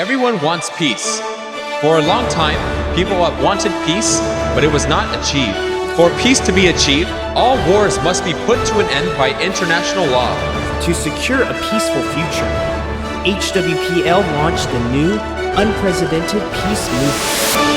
Everyone wants peace. For a long time, people have wanted peace, but it was not achieved. For peace to be achieved, all wars must be put to an end by international law. To secure a peaceful future, HWPL launched the new, unprecedented peace movement.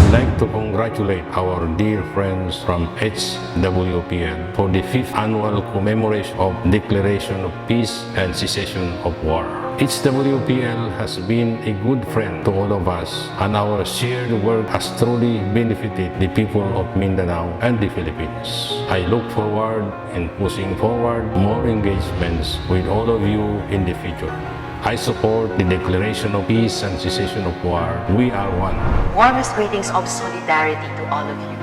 I'd like to congratulate our dear friends from HWPL for the 5th Annual Commemoration of Declaration of Peace and Cessation of War. HWPL has been a good friend to all of us, and our shared work has truly benefited the people of Mindanao and the Philippines. I look forward in pushing forward more engagements with all of you in the future. I support the Declaration of Peace and Cessation of War. We are one. Warmest greetings of solidarity to all of you.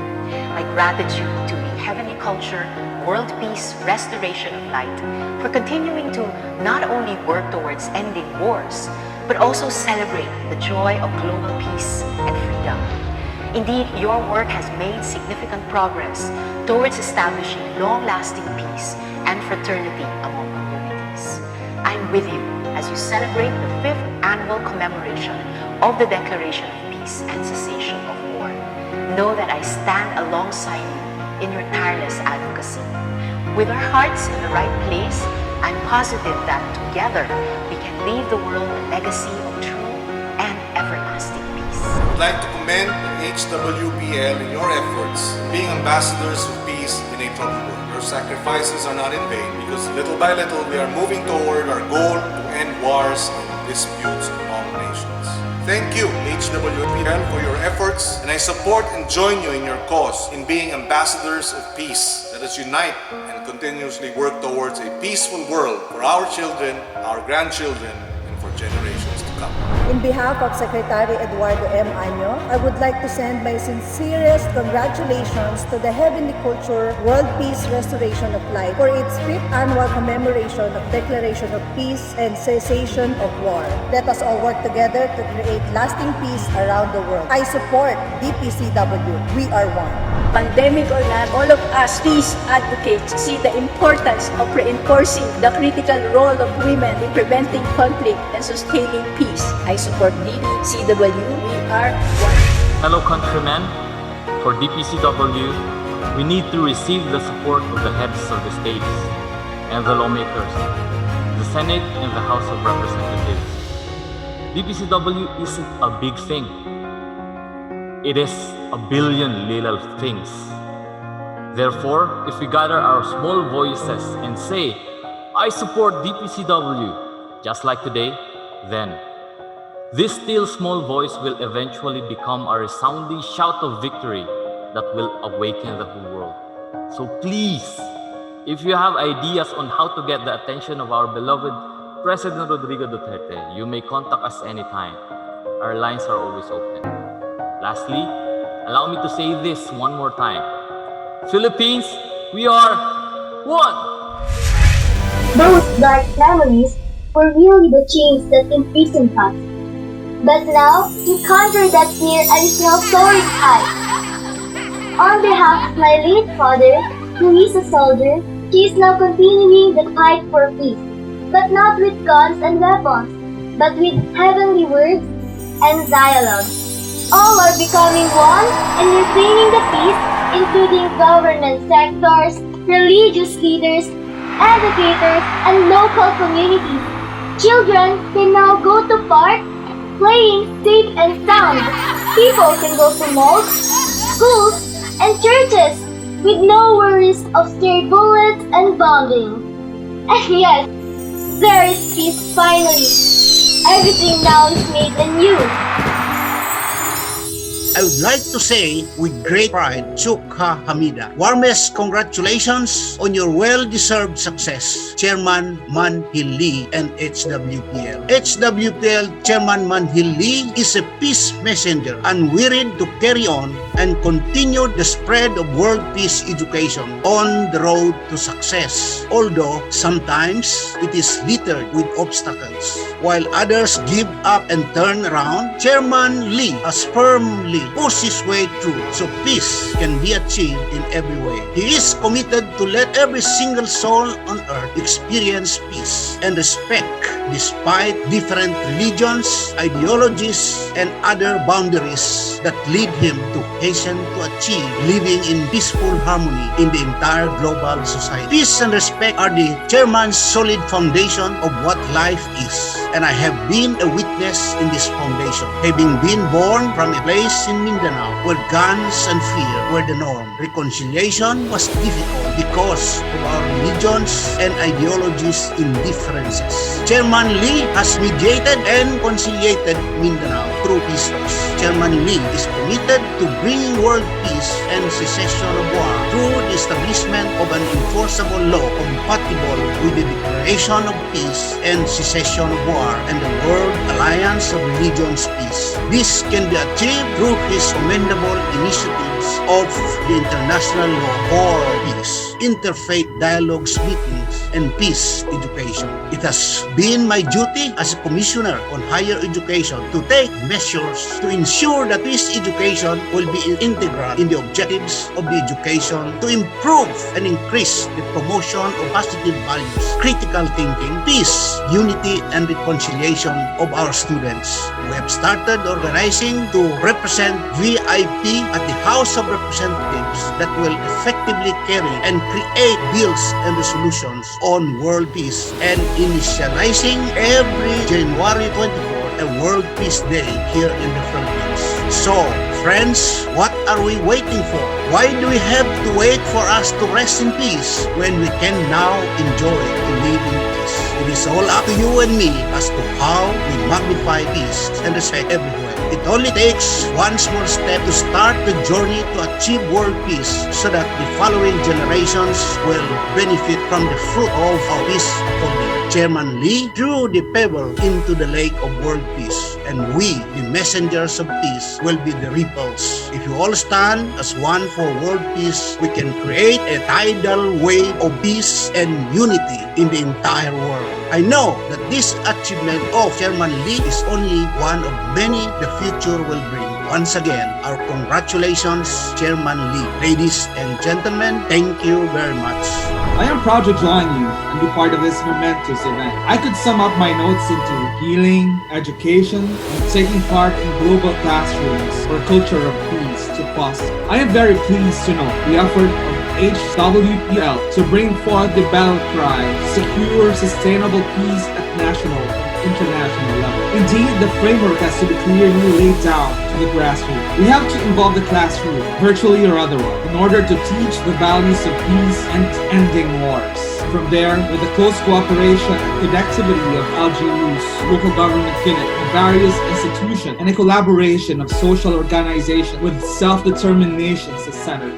My gratitude to the Heavenly Culture, World Peace, Restoration of Light for continuing to not only work towards ending wars, but also celebrate the joy of global peace and freedom. Indeed, your work has made significant progress towards establishing long-lasting peace and fraternity among communities. I'm with you as you celebrate the 5th Annual Commemoration of the Declaration of Peace and Cessation of War. Know that I stand alongside you in your tireless advocacy. With our hearts in the right place, I'm positive that together we can leave the world a legacy of true and everlasting peace. I would like to commend the HWPL in your efforts being ambassadors of peace in a troubled world. Your sacrifices are not in vain because little by little we are moving toward our goal to end wars and disputes among nations. Thank you, HWPL, for your efforts, and I support and join you in your cause in being ambassadors of peace. Let us unite and continuously work towards a peaceful world for our children, our grandchildren, and for generations to come. In behalf of Secretary Eduardo M. Año, I would like to send my sincerest congratulations to the Heavenly Culture World Peace Restoration of Light for its 5th Annual Commemoration of Declaration of Peace and Cessation of War. Let us all work together to create lasting peace around the world. I support DPCW. We are one. Pandemic or not, all of us peace advocates see the importance of reinforcing the critical role of women in preventing conflict and sustaining peace. I support DPCW. We are one. Fellow countrymen, for DPCW, we need to receive the support of the heads of the states and the lawmakers, the Senate and the House of Representatives. DPCW isn't a big thing. It is a billion little things. Therefore, if we gather our small voices and say, I support DPCW, just like today, then this still small voice will eventually become a resounding shout of victory that will awaken the whole world. So please, if you have ideas on how to get the attention of our beloved President Rodrigo Duterte, you may contact us anytime. Our lines are always open. Lastly, allow me to say this one more time. Philippines, we are one! Those dark memories were really the chains that imprisoned us. But now, to conquer that fear, I now soaring high. On behalf of my late father, who is a soldier, he is now continuing the fight for peace, but not with guns and weapons, but with heavenly words and dialogue. All are becoming one and retaining the peace, including government sectors, religious leaders, educators, and local communities. Children can now go to parks, playing safe and sound. People can go to malls, schools, and churches with no worries of stray bullets and bombing. And yes, there is peace finally. Everything now is made anew. I would like to say with great pride, Shukha Hamida. Warmest congratulations on your well-deserved success, Chairman Manhil Lee and HWPL. HWPL Chairman Manhil Lee is a peace messenger, unwearied to carry on and continue the spread of world peace education on the road to success. Although sometimes it is littered with obstacles, while others give up and turn around, Chairman Lee has firmly pushed his way through so peace can be achieved in every way. He is committed to let every single soul on earth experience peace and respect despite different religions, ideologies, and other boundaries that lead him to hasten to achieve living in peaceful harmony in the entire global society. Peace and respect are the chairman's solid foundation of what life is, and I have been a witness in this foundation, having been born from a place in Mindanao where guns and fear were the norm. Reconciliation was difficult because of our religions and ideologies indifferences. Chairman Lee has mediated and conciliated Mindanao through peace talks. Chairman Lee is committed to bringing world peace and cessation of war through the establishment of an enforceable law compatible with the Declaration of Peace and Cessation of War and the World Alliance of Religions Peace. This can be achieved through his commendable initiatives of the International Law for Peace, interfaith dialogues meetings, and peace education. It has been my duty as a Commissioner on Higher Education to take measures to ensure that peace education will be integral in the objectives of the education to improve and increase the promotion of positive values, critical thinking, peace, unity, and reconciliation of our students. We have started organizing to represent VIP at the House of Representatives that will effectively carry and create bills and resolutions on world peace and initializing every January 24 a World Peace Day here in the Philippines. So, friends, what are we waiting for? Why do we have to wait for us to rest in peace when we can now enjoy to live in peace? It is all up to you and me as to how we magnify peace and respect everywhere. It only takes one small step to start the journey to achieve world peace so that the following generations will benefit from the fruit of our peace upholding. Chairman Lee threw the pebble into the lake of world peace, and we, the messengers of peace, will be the ripples. If you all stand as one for world peace, we can create a tidal wave of peace and unity in the entire world. I know that this achievement of Chairman Lee is only one of many the future will bring. Once again, our congratulations, Chairman Lee. Ladies and gentlemen, thank you very much. I am proud to join you and be part of this momentous event. I could sum up my notes into healing, education, and taking part in global classrooms for a culture of peace to foster. I am very pleased to know the effort of HWPL to bring forth the battle cry, secure sustainable peace at national and international level. Indeed, the framework has to be clearly laid down to the grassroots. We have to involve the classroom, virtually or otherwise, in order to teach the values of peace and ending wars. From there, with the close cooperation and connectivity of LGUs, local government unit, various institutions, and a collaboration of social organizations with self-determination as the center,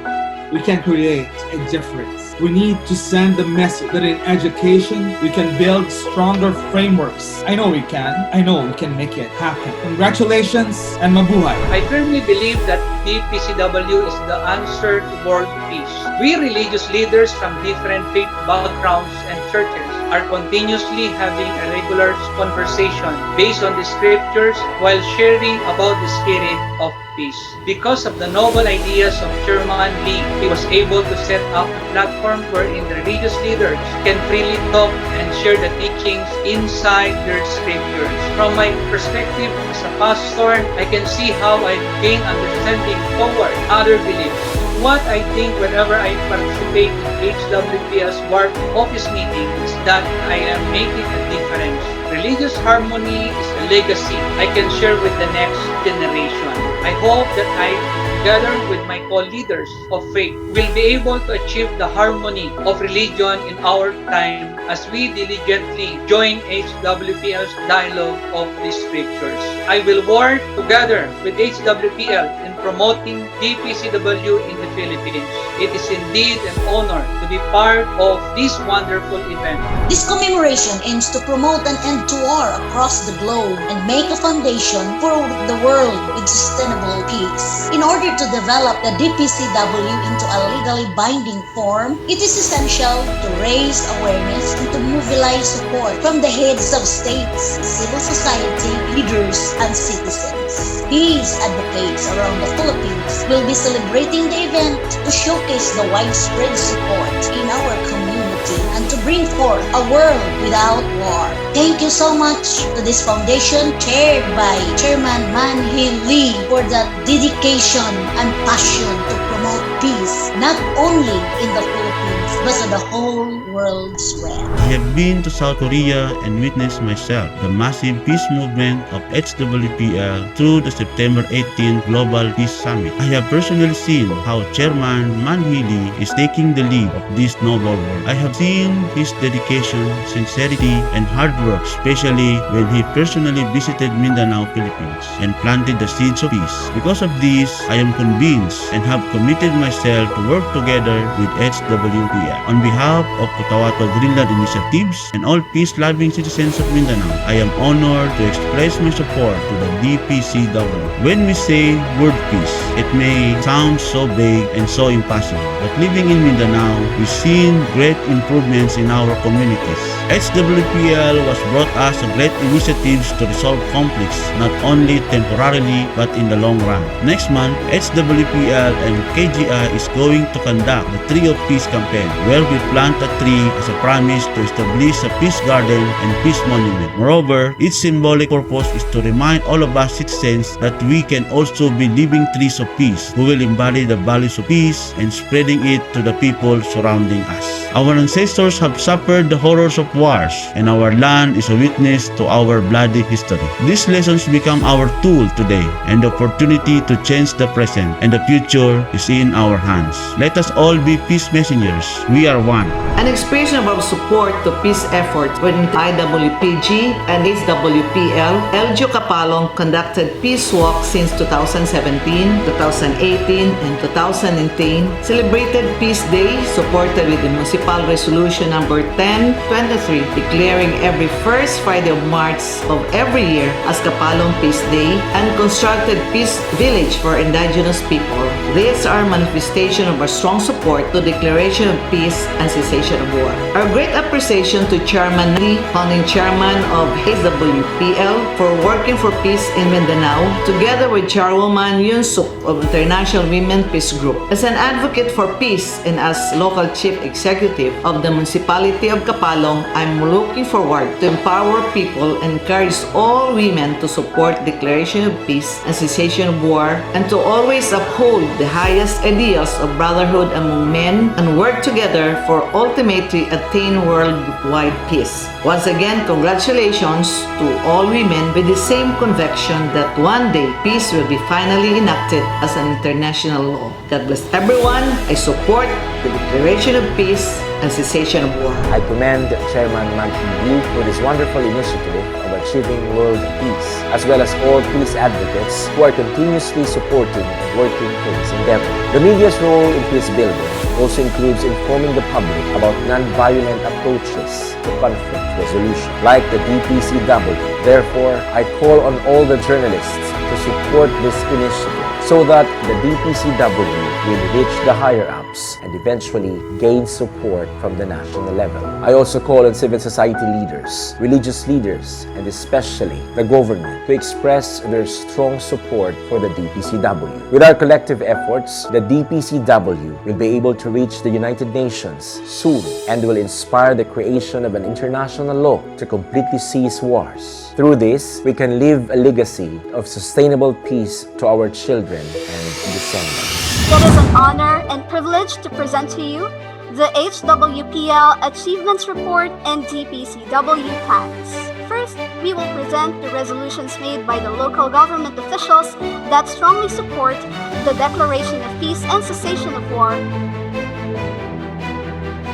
we can create a difference. We need to send the message that in education, we can build stronger frameworks. I know we can. I know we can make it happen. Congratulations and mabuhay. I firmly believe that DPCW is the answer to world peace. We religious leaders from different faith backgrounds and churches are continuously having a regular conversation based on the scriptures while sharing about the spirit of peace. Because of the noble ideas of Chairman Lee, he was able to set up a platform wherein the religious leaders can freely talk and share the teachings inside their scriptures. From my perspective as a pastor, I can see how I gain understanding toward other beliefs. What I think whenever I participate in HWPL's work office meeting is that I am making a difference. Religious harmony is a legacy I can share with the next generation. I hope that I, together with my co-leaders of faith, will be able to achieve the harmony of religion in our time as we diligently join HWPL's dialogue of the scriptures. I will work together with HWPL in promoting DPCW in the Philippines. It is indeed an honor to be part of this wonderful event. This commemoration aims to promote an end to war across the globe and make a foundation for the world with sustainable peace. In order to develop the DPCW into a legally binding form, it is essential to raise awareness and to mobilize support from the heads of states, civil society, leaders, and citizens. Peace advocates around the Philippines will be celebrating the event to showcase the widespread support in our community and to bring forth a world without war. Thank you so much to this foundation chaired by Chairman Man Hee Lee for the dedication and passion to promote peace, not only in the Philippines, but to the whole world spread. I have been to South Korea and witnessed myself the massive peace movement of HWPL through the September 18 Global Peace Summit. I have personally seen how Chairman Man Hee Lee is taking the lead of this noble work. I have seen his dedication, sincerity, and hard work, especially when he personally visited Mindanao, Philippines, and planted the seeds of peace. Because of this, I am convinced and have committed myself to work together with HWPL. On behalf of Cotabato Greenland Initiatives and all peace-loving citizens of Mindanao, I am honored to express my support to the DPCW. When we say word peace, it may sound so vague and so impossible, but living in Mindanao, we've seen great improvements in our communities. HWPL was brought us a great initiatives to resolve conflicts, not only temporarily but in the long run. Next month, HWPL and KGI is going to conduct the Tree of Peace campaign, where we plant a tree as a promise to establish a peace garden and peace monument. Moreover, its symbolic purpose is to remind all of us citizens that we can also be living trees of peace who will embody the values of peace and spreading it to the people surrounding us. Our ancestors have suffered the horrors of wars, and our land is a witness to our bloody history. These lessons become our tool today, and the opportunity to change the present, and the future is in our hands. Let us all be peace messengers. We are one. An expression of our support to peace efforts within IWPG and HWPL, LGU Kapalong conducted peace walk since 2017, 2018, and 2010, celebrated Peace Day supported with the Municipal Resolution number 1023 declaring every first Friday of March of every year as Kapalong Peace Day and constructed Peace Village for indigenous people. These are manifestation of our strong support to declaration of peace and cessation of war. Our great appreciation to Chairman Lee, founding chairman of HWPL, for working for peace in Mindanao, together with Chairwoman Yun Suk of International Women Peace Group. As an advocate for peace and as local chief executive of the municipality of Kapalong, I'm looking forward to empower people and encourage all women to support declaration of peace and cessation of war, and to always uphold the highest ideals of brotherhood among men and work together for ultimately attain worldwide peace. Once again, congratulations to all women with the same conviction that one day peace will be finally enacted as an international law. God bless everyone. I support the declaration of peace and cessation of war. I commend Chairman Man Hee Lee for this wonderful initiative of achieving world peace, as well as all peace advocates who are continuously supporting and working for this endeavor. The media's role in peace building also includes informing the public about non-violent approaches to conflict resolution, like the DPCW. Therefore, I call on all the journalists to support this initiative so that the DPCW will reach the higher-ups and eventually gain support from the national level. I also call on civil society leaders, religious leaders, and especially the government to express their strong support for the DPCW. With our collective efforts, the DPCW will be able to reach the United Nations soon and will inspire the creation of an international law to completely cease wars. Through this, we can leave a legacy of sustainable peace to our children and descendants. It is an honor and privilege to present to you the HWPL Achievements Report and DPCW plans. First, we will present the resolutions made by the local government officials that strongly support the declaration of peace and cessation of war.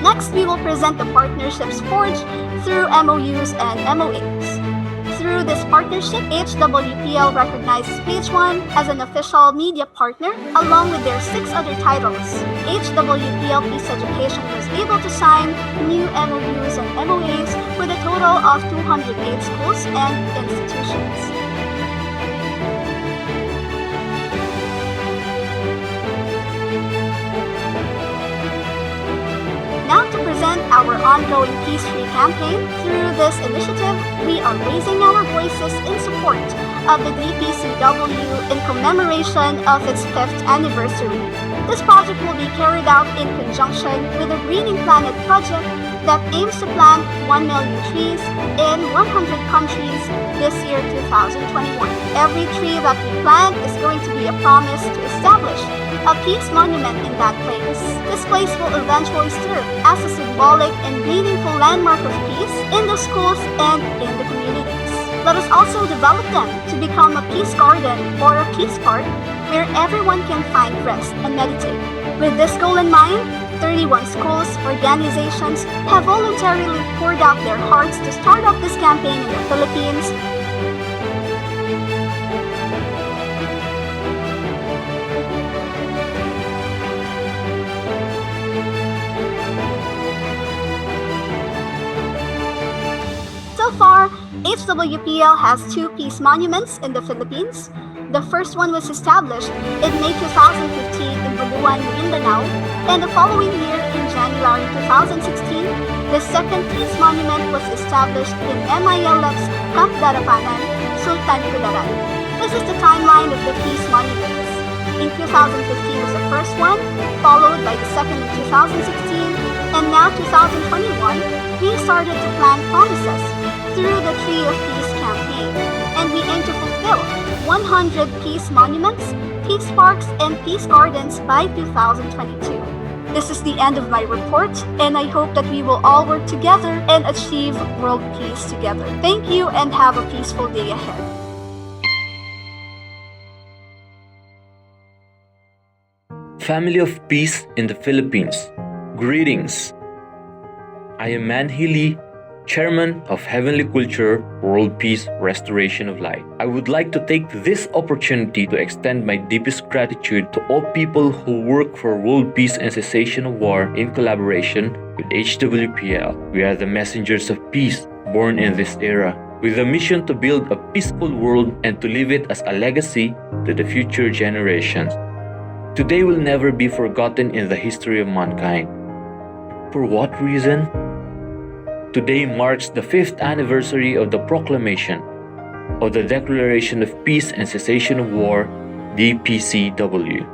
Next, we will present the partnerships forged through MOUs and MOAs. Through this partnership, HWPL recognizes Page One as an official media partner along with their 6 other titles. HWPL Peace Education was able to sign new MOUs and MOAs with a total of 208 schools and institutions. Now to present our ongoing Peace Tree campaign. Through this initiative, we are raising our voices in support of the DPCW in commemoration of its 5th anniversary. This project will be carried out in conjunction with the Greening Planet project that aims to plant 1 million trees in 100 countries this year 2021. Every tree that we plant is going to be a promise to establish a peace monument in that place. This place will eventually serve as a symbolic and meaningful landmark of peace in the schools and in the communities. Let us also develop them to become a peace garden or a peace park where everyone can find rest and meditate. With this goal in mind, 31 schools, organizations have voluntarily poured out their hearts to start off this campaign in the Philippines. So far, HWPL has 2 peace monuments in the Philippines. The first one was established in May 2015 in Buluan, Mindanao, and the following year in January 2016, the second peace monument was established in MILF's Camp Darapanan, Sultan Kudarat. This is the timeline of the peace monuments. In 2015 was the first one, followed by the second in 2016, and now 2021, we started to plant promises through the Tree of Peace campaign, and we aim to fulfill 100 peace monuments, peace parks, and peace gardens by 2022. This is the end of my report, and I hope that we will all work together and achieve world peace together. Thank you and have a peaceful day ahead. Family of Peace in the Philippines, greetings. I am Manhi Lee, Chairman of Heavenly Culture, World Peace, Restoration of Light. I would like to take this opportunity to extend my deepest gratitude to all people who work for world peace and cessation of war in collaboration with HWPL. We are the messengers of peace born in this era, with a mission to build a peaceful world and to leave it as a legacy to the future generations. Today will never be forgotten in the history of mankind. For what reason? Today marks the 5th anniversary of the proclamation of the Declaration of Peace and Cessation of War, DPCW.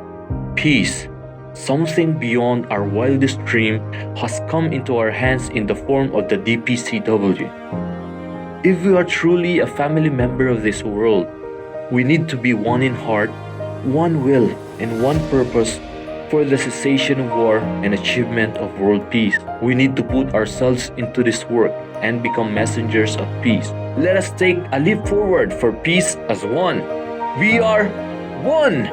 Peace, something beyond our wildest dream, has come into our hands in the form of the DPCW. If we are truly a family member of this world, we need to be one in heart, one will, and one purpose for the cessation of war and achievement of world peace. We need to put ourselves into this work and become messengers of peace. Let us take a leap forward for peace as one. We are one!